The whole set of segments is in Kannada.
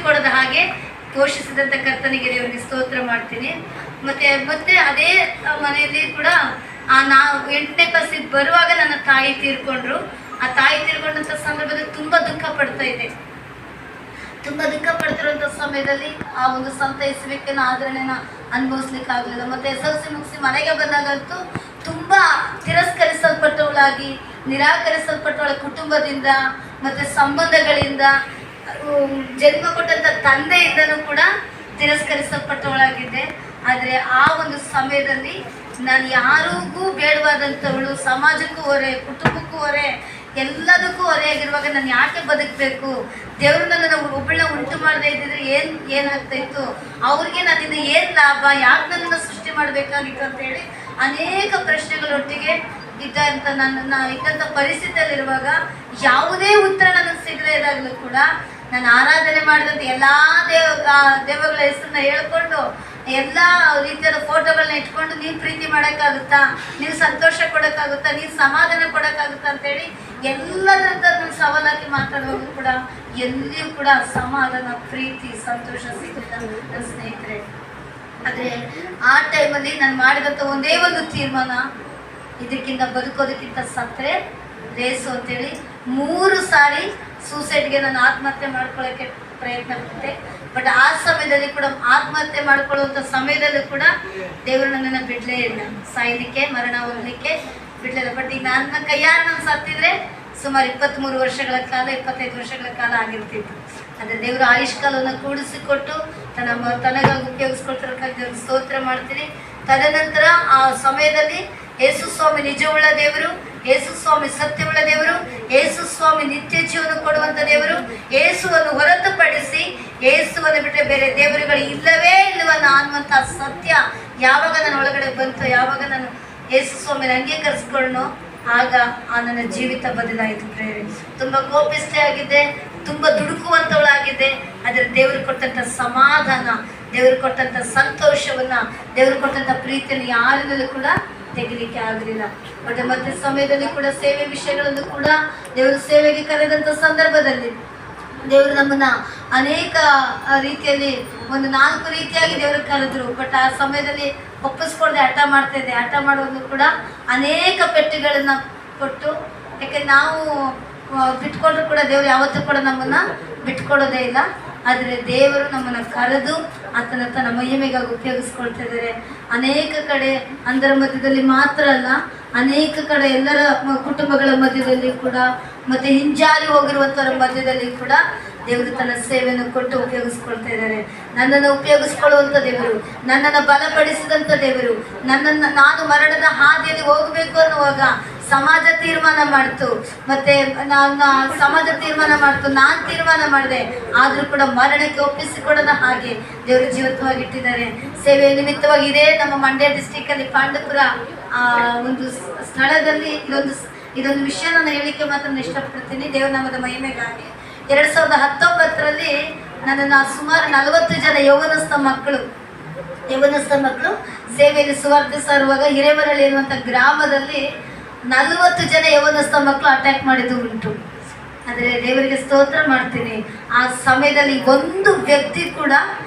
ಕೊಡದ ಹಾಗೆ ಪೋಷಿಸಿದಂಥ ಕರ್ತನಿಗೆ ದೇವರಿಗೆ ಸ್ತೋತ್ರ ಮಾಡ್ತೀನಿ. ಮತ್ತೆ ಅದೇ ಮನೆಯಲ್ಲಿ ಕೂಡ ನಾವು 8ನೇ ಕ್ಲಾಸಿಗೆ ಬರುವಾಗ ನನ್ನ ತಾಯಿ ತೀರ್ಕೊಂಡ್ರು. ಆ ತಾಯಿ ತೀರ್ಕೊಂಡಂಥ ಸಂದರ್ಭದಲ್ಲಿ ತುಂಬ ದುಃಖ ಪಡ್ತಿರುವಂಥ ಸಮಯದಲ್ಲಿ ಆ ಒಂದು ಸಂತೈಸುವಿಕೆನ ಆದರಣೆನ ಅನುಭವಿಸ್ಲಿಕ್ಕೆ ಆಗಲಿಲ್ಲ. ಮತ್ತು SLC ಮುಗಿಸಿ ಮನೆಗೆ ಬಂದಾಗಂತೂ ತುಂಬ ತಿರಸ್ಕರಿಸಲ್ಪಟ್ಟವಳಾಗಿ, ನಿರಾಕರಿಸಲ್ಪಟ್ಟವಳ ಕುಟುಂಬದಿಂದ ಮತ್ತು ಸಂಬಂಧಗಳಿಂದ, ಜನ್ಮ ಕೊಟ್ಟಂಥ ತಂದೆಯಿಂದನೂ ಕೂಡ ತಿರಸ್ಕರಿಸಲ್ಪಟ್ಟವಳಾಗಿದ್ದೆ. ಆದರೆ ಆ ಒಂದು ಸಮಯದಲ್ಲಿ ನಾನು ಯಾರಿಗೂ ಬೇಡವಾದಂಥವಳು, ಸಮಾಜಕ್ಕೂ ಹೊರೆ, ಕುಟುಂಬಕ್ಕೂ ಹೊರೆ, ಎಲ್ಲದಕ್ಕೂ ಹೊರೆಯಾಗಿರುವಾಗ ನಾನು ಯಾಕೆ ಬದುಕಬೇಕು? ದೇವರು ನನ್ನನ್ನು ಒಬ್ಬಳನ್ನ ಉಂಟು ಮಾಡದೇ ಇದ್ದಿದ್ರೆ ಏನಾಗ್ತಾಯಿತ್ತು? ಅವ್ರಿಗೆ ನನ್ನಿಂದ ಏನು ಲಾಭ? ಯಾಕೆ ನನ್ನನ್ನು ಸೃಷ್ಟಿ ಮಾಡಬೇಕಾಗಿತ್ತು ಅಂತೇಳಿ ಅನೇಕ ಪ್ರಶ್ನೆಗಳೊಟ್ಟಿಗೆ ಇದ್ದಂಥ ಪರಿಸ್ಥಿತಿಯಲ್ಲಿರುವಾಗ ಯಾವುದೇ ಉತ್ತರ ನನಗೆ ಸಿಗದೇ ಇದ್ದಾಗಲೂ ಕೂಡ ನಾನು ಆರಾಧನೆ ಮಾಡಿದಂಥ ಎಲ್ಲ ದೇವಗಳ ಹೆಸರನ್ನ ಹೇಳ್ಕೊಂಡು ಎಲ್ಲ ರೀತಿಯಾದ ಫೋಟೋಗಳನ್ನ ಇಟ್ಕೊಂಡು ನೀವು ಪ್ರೀತಿ ಮಾಡೋಕ್ಕಾಗುತ್ತಾ, ನೀವು ಸಂತೋಷ ಕೊಡೋಕ್ಕಾಗುತ್ತಾ, ನೀವು ಸಮಾಧಾನ ಕೊಡೋಕ್ಕಾಗುತ್ತಾ ಅಂತೇಳಿ ಎಲ್ಲದರಿಂದ ನಾನು ಸವಾಲಾಗಿ ಮಾತಾಡುವಾಗ ಕೂಡ ಎಲ್ಲಿಯೂ ಕೂಡ ಸಮಾಧಾನ, ಪ್ರೀತಿ, ಸಂತೋಷ ಸಿಗಲಿಲ್ಲ ನನ್ನ ಸ್ನೇಹಿತರೆ. ಆದರೆ ಆ ಟೈಮಲ್ಲಿ ನಾನು ಮಾಡಿದಂಥ ಒಂದೇ ಒಂದು ತೀರ್ಮಾನ, ಇದಕ್ಕಿಂತ ಬದುಕೋದಕ್ಕಿಂತ ಸತ್ತರೆ ರೇಸು ಅಂತೇಳಿ 3 ಸಾರಿ ಸೂಸೈಡ್ಗೆ ನಾನು ಆತ್ಮಹತ್ಯೆ ಮಾಡ್ಕೊಳ್ಳೋಕ್ಕೆ ಪ್ರಯತ್ನ ಪಟ್ಟೆ. ಬಟ್ ಆ ಸಮಯದಲ್ಲಿ ಕೂಡ ಆತ್ಮಹತ್ಯೆ ಮಾಡ್ಕೊಳ್ಳುವಂಥ ಸಮಯದಲ್ಲೂ ಕೂಡ ದೇವರು ನನ್ನನ್ನು ಬಿಡಲೇ ಇಲ್ಲ, ಸಾಯಲಿಕ್ಕೆ, ಮರಣ ಹೊಂದಲಿಕ್ಕೆ ಬಿಡಲಿಲ್ಲ. ಬಟ್ ಈಗ ನನ್ನ ಕೈಯಾರ ನಾನು ಸತ್ತಿದ್ರೆ ಸುಮಾರು 23 ವರ್ಷಗಳ ಕಾಲ, 25 ವರ್ಷಗಳ ಕಾಲ ಆಗಿರ್ತಿತ್ತು. ಆದರೆ ದೇವರು ಆಯುಷ್ಕಾಲವನ್ನು ಕೂಡಿಸಿಕೊಟ್ಟು ತನಗಾಗಿ ಉಪಯೋಗಿಸ್ಕೊಳ್ತಿರೋಕ್ಕಾಗಿ ದೇವ್ರಿಗೆ ಸ್ತೋತ್ರ ಮಾಡ್ತೀನಿ. ತದನಂತರ ಆ ಸಮಯದಲ್ಲಿ ಯೇಸು ಸ್ವಾಮಿ ನಿಜವುಳ್ಳ ದೇವರು, ಯೇಸು ಸ್ವಾಮಿ ಸತ್ಯವುಳ್ಳ ದೇವರು, ಯೇಸು ಸ್ವಾಮಿ ನಿತ್ಯ ಜೀವನ ಕೊಡುವಂಥ ದೇವರು, ಯೇಸುವನ್ನು ಹೊರತುಪಡಿಸಿ ಯೇಸುವನ್ನು ಬಿಟ್ಟರೆ ಬೇರೆ ದೇವರುಗಳು ಇಲ್ಲವೇ ಇಲ್ಲವನ್ನ ಅನ್ನುವಂಥ ಸತ್ಯ ಯಾವಾಗ ನನ್ನ ಒಳಗಡೆ ಬಂತು, ಯಾವಾಗ ನಾನು ಯೇಸು ಸ್ವಾಮಿನ ಅಂಗೀಕರಿಸ್ಕೊಳ್ಳೋ ಆಗ ಆ ನನ್ನ ಜೀವಿತ ಬದಲಾಯಿತು. ಪ್ರೇರೆ ತುಂಬ ಕೋಪಿಷ್ಟೇ ಆಗಿದ್ದೆ, ತುಂಬ ದುಡುಕುವಂಥವಳಾಗಿದ್ದೆ. ಆದರೆ ದೇವರು ಕೊಟ್ಟಂಥ ಸಮಾಧಾನ, ದೇವರು ಕೊಟ್ಟಂಥ ಸಂತೋಷವನ್ನು, ದೇವರು ಕೊಟ್ಟಂಥ ಪ್ರೀತಿಯನ್ನು ಯಾರಿಂದಲೂ ಕೂಡ ತೆಗಿಲಿಕ್ಕೆ ಆಗಲಿಲ್ಲ. ಮತ್ತೆ ಸಮಯದಲ್ಲಿ ಕೂಡ ಸೇವೆ ವಿಷಯಗಳನ್ನು ಕೂಡ ದೇವರು ಸೇವೆಗೆ ಕರೆದಂಥ ಸಂದರ್ಭದಲ್ಲಿ ದೇವರು ನಮ್ಮನ್ನ ಅನೇಕ ರೀತಿಯಲ್ಲಿ ಒಂದು 4 ರೀತಿಯಾಗಿ ದೇವರು ಕರೆದ್ರು. ಬಟ್ ಆ ಸಮಯದಲ್ಲಿ ಒಪ್ಪಿಸ್ಕೊಳ್ದೆ ಹಠ ಮಾಡ್ತಾಯಿದ್ದೆ. ಹಠ ಮಾಡುವುದು ಕೂಡ ಅನೇಕ ಪೆಟ್ಟುಗಳನ್ನು ಕೊಟ್ಟು, ಯಾಕೆ ನಾವು ಬಿಟ್ಕೊಂಡ್ರು ಕೂಡ ದೇವರು ಯಾವತ್ತೂ ಕೂಡ ನಮ್ಮನ್ನು ಬಿಟ್ಕೊಡೋದೇ ಇಲ್ಲ. ಆದರೆ ದೇವರು ನಮ್ಮನ್ನು ಕರೆದು ಆತನ ತನ್ನ ಮಹಿಮೆಗಾಗಿ ಉಪಯೋಗಿಸ್ಕೊಳ್ತಾ ಇದ್ದಾರೆ. ಅನೇಕ ಕಡೆ ಅಂಧರ ಮಧ್ಯದಲ್ಲಿ ಮಾತ್ರ ಅಲ್ಲ, ಅನೇಕ ಕಡೆ ಎಲ್ಲರ ಕುಟುಂಬಗಳ ಮಧ್ಯದಲ್ಲಿ ಕೂಡ, ಮತ್ತು ಹಿಂಜಾರಿ ಹೋಗಿರುವಂಥವ್ರ ಮಧ್ಯದಲ್ಲಿ ಕೂಡ ದೇವರು ತನ್ನ ಸೇವೆಯನ್ನು ಕೊಟ್ಟು ಉಪಯೋಗಿಸ್ಕೊಳ್ತಾ ಇದ್ದಾರೆ. ನನ್ನನ್ನು ಉಪಯೋಗಿಸ್ಕೊಳ್ಳುವಂಥ ದೇವರು, ನನ್ನನ್ನು ಬಲಪಡಿಸಿದಂಥ ದೇವರು, ನಾನು ಮರಣದ ಹಾದಿಯಲ್ಲಿ ಹೋಗಬೇಕು ಅನ್ನುವಾಗ ಸಮಾಜ ತೀರ್ಮಾನ ಮಾಡ್ತು, ಮತ್ತು ಸಮಾಜ ತೀರ್ಮಾನ ಮಾಡ್ತು, ನಾನು ತೀರ್ಮಾನ ಮಾಡಿದೆ. ಆದರೂ ಕೂಡ ಮರಣಕ್ಕೆ ಒಪ್ಪಿಸಿಕೊಡದ ಹಾಗೆ ದೇವರು ಜೀವಂತವಾಗಿಟ್ಟಿದ್ದಾರೆ. ಸೇವೆಯ ನಿಮಿತ್ತವಾಗಿ ಇದೇ ನಮ್ಮ ಮಂಡ್ಯ ಡಿಸ್ಟಿಕ್ಕಲ್ಲಿ ಪಾಂಡಪುರ ಒಂದು ಸ್ಥಳದಲ್ಲಿ ಇದೊಂದು ವಿಷಯ ನಾನು ಹೇಳಲಿಕ್ಕೆ ಮಾತ್ರ ಇಷ್ಟಪಡ್ತೀನಿ, ದೇವನಾಮದ ಮಹಿಮೆಗಾಗಿ. 2019ರಲ್ಲಿ ನನ್ನನ್ನು ಸುಮಾರು 40 ಜನ ಯೌವನಸ್ಥ ಮಕ್ಕಳು ಸೇವೆಯಲ್ಲಿ ಸುವಾರ್ಥ ಸಾರುವಾಗ ಹಿರೇಮರಳ್ಳಿ ಎನ್ನುವಂಥ ಗ್ರಾಮದಲ್ಲಿ 40 ಜನ ಯೌವನಸ್ಥ ಮಕ್ಕಳು ಅಟ್ಯಾಕ್ ಮಾಡಿದ್ದು ಉಂಟು. ಆದರೆ ದೇವರಿಗೆ ಸ್ತೋತ್ರ ಮಾಡ್ತೀನಿ, ಆ ಸಮಯದಲ್ಲಿ ಒಂದು ವ್ಯಕ್ತಿ ಕೂಡ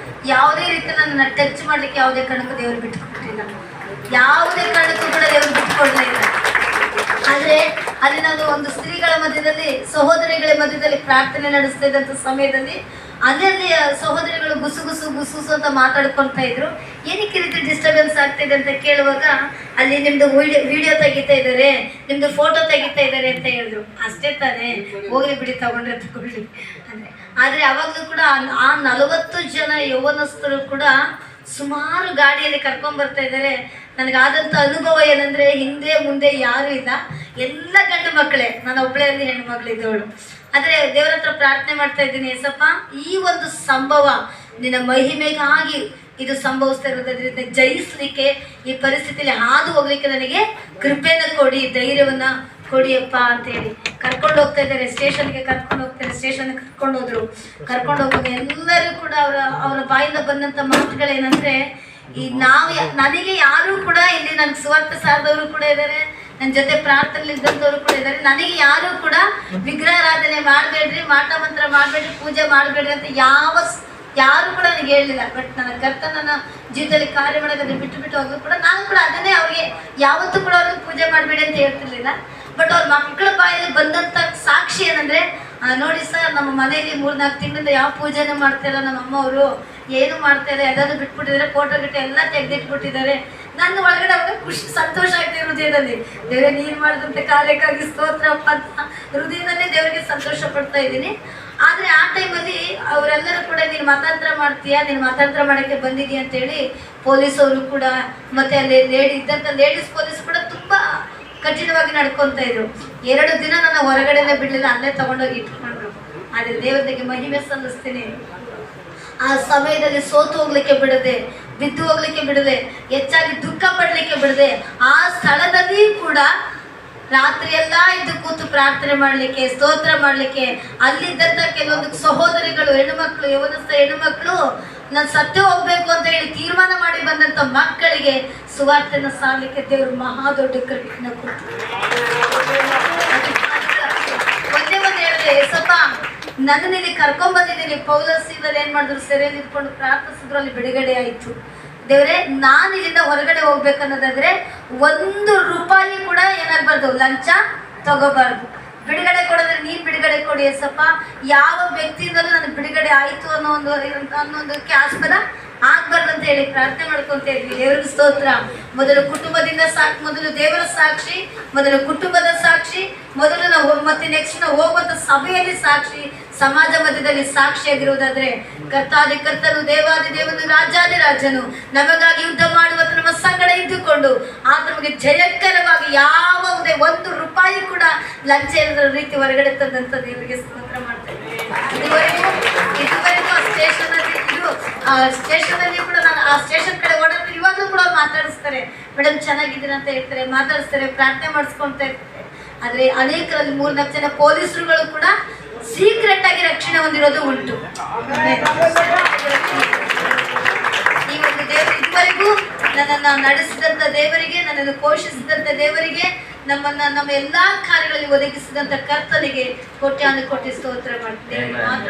ಯಾವುದೇ ರೀತಿ ನನ್ನನ್ನು ಟಚ್ ಮಾಡಲಿಕ್ಕೆ ಯಾವುದೇ ಕಾರಣಕ್ಕೂ ದೇವರು ಬಿಟ್ಟುಕೊಟ್ಟಿಲ್ಲ, ಯಾವುದೇ ಕಾರಣಕ್ಕೂ ಕೂಡ ದೇವರು ಬಿಟ್ಟುಕೊಡಲೇ ಇಲ್ಲ. ಆದರೆ ಅಲ್ಲಿ ನಾನು ಒಂದು ಸ್ತ್ರೀಗಳ ಮಧ್ಯದಲ್ಲಿ, ಸಹೋದರಿಗಳ ಮಧ್ಯದಲ್ಲಿ ಪ್ರಾರ್ಥನೆ ನಡೆಸ್ತಾ ಇದ್ದಂಥ ಸಮಯದಲ್ಲಿ ಅಲ್ಲಿ ಸಹೋದರಿಗಳು ಗುಸು ಅಂತ ಮಾತಾಡ್ಕೊಳ್ತಾ ಇದ್ರು. ಏನಕ್ಕೆ ರೀತಿ ಡಿಸ್ಟರ್ಬೆನ್ಸ್ ಆಗ್ತಾಯಿದೆ ಅಂತ ಕೇಳುವಾಗ ಅಲ್ಲಿ ನಿಮ್ಮದು ವಿಡಿಯೋ ತೆಗಿತಾ ಇದ್ದಾರೆ, ನಿಮ್ಮದು ಫೋಟೋ ತೆಗಿತಾ ಇದ್ದಾರೆ ಅಂತ ಹೇಳಿದ್ರು. ಅಷ್ಟೇ ತಾನೇ, ಹೋಗ್ಲಿ ಬಿಡಿ, ತಗೊಂಡ್ರೆ ತಗೊಳ್ಳಿ ಅಂದರೆ. ಆದರೆ ಅವಾಗಲೂ ಕೂಡ ಆ 40 ಜನ ಯೌವನಸ್ಥರು ಕೂಡ ಸುಮಾರು ಗಾಡಿಯಲ್ಲಿ ಕರ್ಕೊಂಡ್ಬರ್ತಾ ಇದ್ದಾರೆ. ನನಗಾದಂಥ ಅನುಭವ ಏನಂದರೆ, ಹಿಂದೆ ಮುಂದೆ ಯಾರೂ ಇಲ್ಲ, ಎಲ್ಲ ಗಂಡು ಮಕ್ಕಳೇ, ನಾನು ಒಬ್ಬಳೇ ಅಲ್ಲಿ ಹೆಣ್ಣು ಮಗಳಿದ್ದವಳು. ಆದರೆ ದೇವರ ಹತ್ರ ಪ್ರಾರ್ಥನೆ ಮಾಡ್ತಾ ಇದ್ದೀನಿ, ಏಸಪ್ಪ ಈ ಒಂದು ಸಂಭವ ನಿನ್ನ ಮಹಿಮೆಗಾಗಿ ಇದು ಸಂಭವಿಸ್ತಾ ಇರೋದ್ರಿಂದ ಜಯಿಸಲಿಕ್ಕೆ, ಈ ಪರಿಸ್ಥಿತಿಯಲ್ಲಿ ಹಾದು ಹೋಗ್ಲಿಕ್ಕೆ ನನಗೆ ಕೃಪೆನ ಕೊಡಿ, ಧೈರ್ಯವನ್ನು ಕೊಡಿಯಪ್ಪ ಅಂತೇಳಿ ಕರ್ಕೊಂಡು ಹೋಗ್ತಾ ಇದ್ದಾರೆ. ಸ್ಟೇಷನ್ಗೆ ಕರ್ಕೊಂಡು ಹೋಗ್ತಾರೆ. ಸ್ಟೇಷನ್ಗೆ ಕರ್ಕೊಂಡು ಹೋಗುವಾಗ ಎಲ್ಲರೂ ಕೂಡ ಅವರ ಬಾಯಿಂದ ಬಂದಂಥ ಮಾತುಗಳೇನೆಂದರೆ, ಈ ನನಗೆ ಯಾರೂ ಕೂಡ ಇಲ್ಲಿ ನನಗೆ ಸುವಾರ್ಥ ಸಾರದವರು ಕೂಡ ಇದ್ದಾರೆ, ನನ್ನ ಜೊತೆ ಪ್ರಾರ್ಥನೆ ಇದ್ದಂಥವ್ರು ಕೂಡ ಇದ್ದಾರೆ. ನನಗೆ ಯಾರು ಕೂಡ ವಿಗ್ರಹಾರಾಧನೆ ಮಾಡಬೇಡ್ರಿ, ಮಾಟ ಮಂತ್ರ ಮಾಡಬೇಡ್ರಿ, ಪೂಜೆ ಮಾಡಬೇಡ್ರಿ ಅಂತ ಯಾರು ಕೂಡ ನನಗೆ ಹೇಳಲಿಲ್ಲ. ಬಟ್ ನನ್ನ ಕರ್ತನ ಜೀವಿತದಲ್ಲಿ ಕಾರ್ಯ ಮಾಡೋದನ್ನ ಬಿಟ್ಟು ಹೋಗೋದು ಕೂಡ ನಾನು ಕೂಡ ಅದನ್ನೇ ಅವ್ರಿಗೆ ಯಾವತ್ತೂ ಕೂಡ ಅವ್ರಿಗೆ ಪೂಜೆ ಮಾಡಬೇಡಿ ಅಂತ ಹೇಳ್ತಿರ್ಲಿಲ್ಲ. ಬಟ್ ಅವ್ರ ಮಕ್ಕಳ ಬಾಯಲ್ಲಿ ಬಂದಂಥ ಸಾಕ್ಷಿ ಏನಂದರೆ, ನೋಡಿ ಸರ್, ನಮ್ಮ ಮನೆಯಲ್ಲಿ 3-4 ತಿಂಗಳಿಂದ ಯಾವ ಪೂಜೆನೂ ಮಾಡ್ತಾಯಿಲ್ಲ, ನಮ್ಮ ಅಮ್ಮ ಅವರು ಏನು ಮಾಡ್ತಾರೆ, ಅದನ್ನು ಬಿಟ್ಬಿಟ್ಟಿದ್ದಾರೆ, ಫೋಟೋ ಗಿಟ್ಟು ಎಲ್ಲ ತೆಗೆದಿಟ್ಬಿಟ್ಟಿದ್ದಾರೆ. ನನ್ನ ಒಳಗಡೆ ಅವಾಗ ಖುಷಿ ಸಂತೋಷ ಆಗ್ತಿದೆ ಹೃದಯದಲ್ಲಿ. ದೇವರೇ ನೀನು ಮಾಡಿದಂಥ ಕಾರ್ಯಕ್ಕಾಗಿ ಸ್ತೋತ್ರಪ್ಪ ಅಂತ ಹೃದಯದಲ್ಲೇ ದೇವರಿಗೆ ಸಂತೋಷ ಪಡ್ತಾ ಇದ್ದೀನಿ. ಆದರೆ ಆ ಟೈಮಲ್ಲಿ ಅವರೆಲ್ಲರೂ ಕೂಡ ನೀನು ಮತಾಂತರ ಮಾಡ್ತೀಯಾ, ನೀನು ಮತಾಂತರ ಮಾಡೋಕ್ಕೆ ಬಂದಿದ್ದೀಯ ಅಂತೇಳಿ ಪೊಲೀಸವರು ಕೂಡ ಮತ್ತು ಅಲ್ಲಿ ಇದ್ದಂಥ ಲೇಡೀಸ್ ಪೊಲೀಸ್ ಕೂಡ ತುಂಬ ಕಠಿಣವಾಗಿ ನಡ್ಕೊತಾ ಇದ್ರು. 2 ದಿನ ನನ್ನ ಹೊರಗಡೆನೇ ಬಿಡಲಿಲ್ಲ, ಅಲ್ಲೇ ತಗೊಂಡೋಗಿ ಇಟ್ಕೊಂಡ್ರು. ಆದರೆ ದೇವರಿಗೆ ಮಹಿಮೆ ಸಲ್ಲಿಸ್ತೀನಿ. ಆ ಸಮಯದಲ್ಲಿ ಸೋತು ಹೋಗ್ಲಿಕ್ಕೆ ಬಿಡದೆ, ಬಿದ್ದು ಹೋಗ್ಲಿಕ್ಕೆ ಬಿಡದೆ, ಹೆಚ್ಚಾಗಿ ದುಃಖ ಪಡಲಿಕ್ಕೆ ಬಿಡದೆ, ಆ ಸ್ಥಳದಲ್ಲಿ ಕೂಡ ರಾತ್ರಿ ಎಲ್ಲ ಇದ್ದು ಕೂತು ಪ್ರಾರ್ಥನೆ ಮಾಡಲಿಕ್ಕೆ, ಸ್ತೋತ್ರ ಮಾಡಲಿಕ್ಕೆ, ಅಲ್ಲಿದ್ದಂಥ ಕೆಲವೊಂದು ಸಹೋದರಿಗಳು, ಹೆಣ್ಣುಮಕ್ಕಳು, ಯವನಸ್ಥ ಹೆಣ್ಣುಮಕ್ಕಳು ನಾನು ಸತ್ತೇ ಹೋಗ್ಬೇಕು ಅಂತ ಹೇಳಿ ತೀರ್ಮಾನ ಮಾಡಿ ಬಂದಂಥ ಮಕ್ಕಳಿಗೆ ಸುವಾರ್ತೆನ ಸಾರಲಿಕ್ಕೆ ದೇವರು ಮಹಾ ದೊಡ್ಡ ಕೃಪೆಯನ್ನು ಕೊಡ್ತಾರೆ. ಒಂದೇ ಹೇಳಿದೆ, ಏಸಪ್ಪ ನನ್ನನ್ನು ಇಲ್ಲಿ ಕರ್ಕೊಂಡ್ಬಂದಿದ್ದೀನಿ. ಪೌಲಸ್ಸಿನಲ್ಲಿ ಏನು ಮಾಡಿದ್ರು, ಸೆರೆಯಲ್ಲಿ ಇಟ್ಕೊಂಡು ಪ್ರಾರ್ಥಿಸಿದ್ರು, ಅಲ್ಲಿ ಬಿಡುಗಡೆ ಆಯಿತು. ದೇವರೇ, ನಾನು ಇಲ್ಲಿಂದ ಹೊರಗಡೆ ಹೋಗ್ಬೇಕನ್ನೋದಾದ್ರೆ 1 ರೂಪಾಯಿ ಕೂಡ ಏನಾಗಬಾರ್ದು, ಲಂಚ ತಗೋಬಾರ್ದು. ಬಿಡುಗಡೆ ಕೊಡೋದ್ರೆ ನೀನು ಬಿಡುಗಡೆ ಕೊಡಿ ಏಸಪ್ಪ. ಯಾವ ವ್ಯಕ್ತಿಯಿಂದಲೂ ನನಗೆ ಬಿಡುಗಡೆ ಆಯಿತು ಅನ್ನೋ ಒಂದು ಆಸ್ಪದ ಆಗ್ಬಾರ್ದು ಅಂತ ಹೇಳಿ ಪ್ರಾರ್ಥನೆ ಮಾಡ್ಕೊತ ಇದ್ವಿ. ದೇವರಿಗೆ ಸ್ತೋತ್ರ. ಮೊದಲು ಕುಟುಂಬದಿಂದ ಮೊದಲು ದೇವರ ಸಾಕ್ಷಿ, ಮೊದಲು ಕುಟುಂಬದ ಸಾಕ್ಷಿ, ಮೊದಲು ನಾವು ಮತ್ತೆ ನೆಕ್ಸ್ಟ್ ನಾವು ಹೋಗುವಂಥ ಸಭೆಯಲ್ಲಿ ಸಾಕ್ಷಿ, ಸಮಾಜ ಮಧ್ಯದಲ್ಲಿ ಸಾಕ್ಷಿಯಾಗಿರುವುದಾದ್ರೆ, ಕರ್ತಾದಿ ಕರ್ತನು, ದೇವಾದಿ ದೇವನು, ರಾಜಾದಿ ರಾಜನು ನಮಗಾಗಿ ಯುದ್ಧ ಮಾಡುವಂತ ನಮ್ಮ ಸಂಗಡ ಇದ್ದುಕೊಂಡು ಆತ ನಮಗೆ ಜಯಕರವಾಗಿ ಯಾವುದೇ 1 ರೂಪಾಯಿ ಕೂಡ ಲಂಚ ಇಲ್ಲದ ರೀತಿ ಹೊರಗಡೆ ತಂದಂಥ ದೇವರಿಗೆ ಸ್ತೋತ್ರ ಮಾಡ್ತೇವೆ. ಇದುವರೆಗೂ ಸ್ಟೇಷನಲ್ಲಿ ಕೂಡ ನಾನು ಆ ಸ್ಟೇಷನ್ ಕಡೆ ಓಡಾಡ್ತೀನಿ. ಇವಾಗಲೂ ಕೂಡ ಅವ್ರು ಮಾತಾಡಿಸ್ತಾರೆ, ಮೇಡಮ್ ಚೆನ್ನಾಗಿದ್ದೀರ ಅಂತ ಹೇಳ್ತಾರೆ, ಮಾತಾಡಿಸ್ತಾರೆ, ಪ್ರಾರ್ಥನೆ ಮಾಡಿಸ್ಕೊಳ್ತಾ ಇರ್ತಾರೆ. ಆದರೆ ಅನೇಕರಲ್ಲಿ 3-4 ಜನ ಪೊಲೀಸರುಗಳು ಕೂಡ ಸೀಕ್ರೆಟ್ ಆಗಿ ರಕ್ಷಣೆ ಹೊಂದಿರೋದು ಉಂಟು. ಈ ಒಂದು ದೇವರು ಇದುವರೆಗೂ ನನ್ನನ್ನು ನಡೆಸಿದಂಥ ದೇವರಿಗೆ, ನನ್ನನ್ನು ಪೋಷಿಸಿದಂಥ ದೇವರಿಗೆ, ನಮ್ಮ ಎಲ್ಲಾ ಕಾರ್ಯಗಳಲ್ಲಿ ಒದಗಿಸಿದಂಥ ಕರ್ತನಿಗೆ ಕೋಟ್ಯಾನು ಕೋಟಿ ಸ್ತೋತ್ರ ಮಾಡ್ತೇವೆ. ಮಾತ್ರ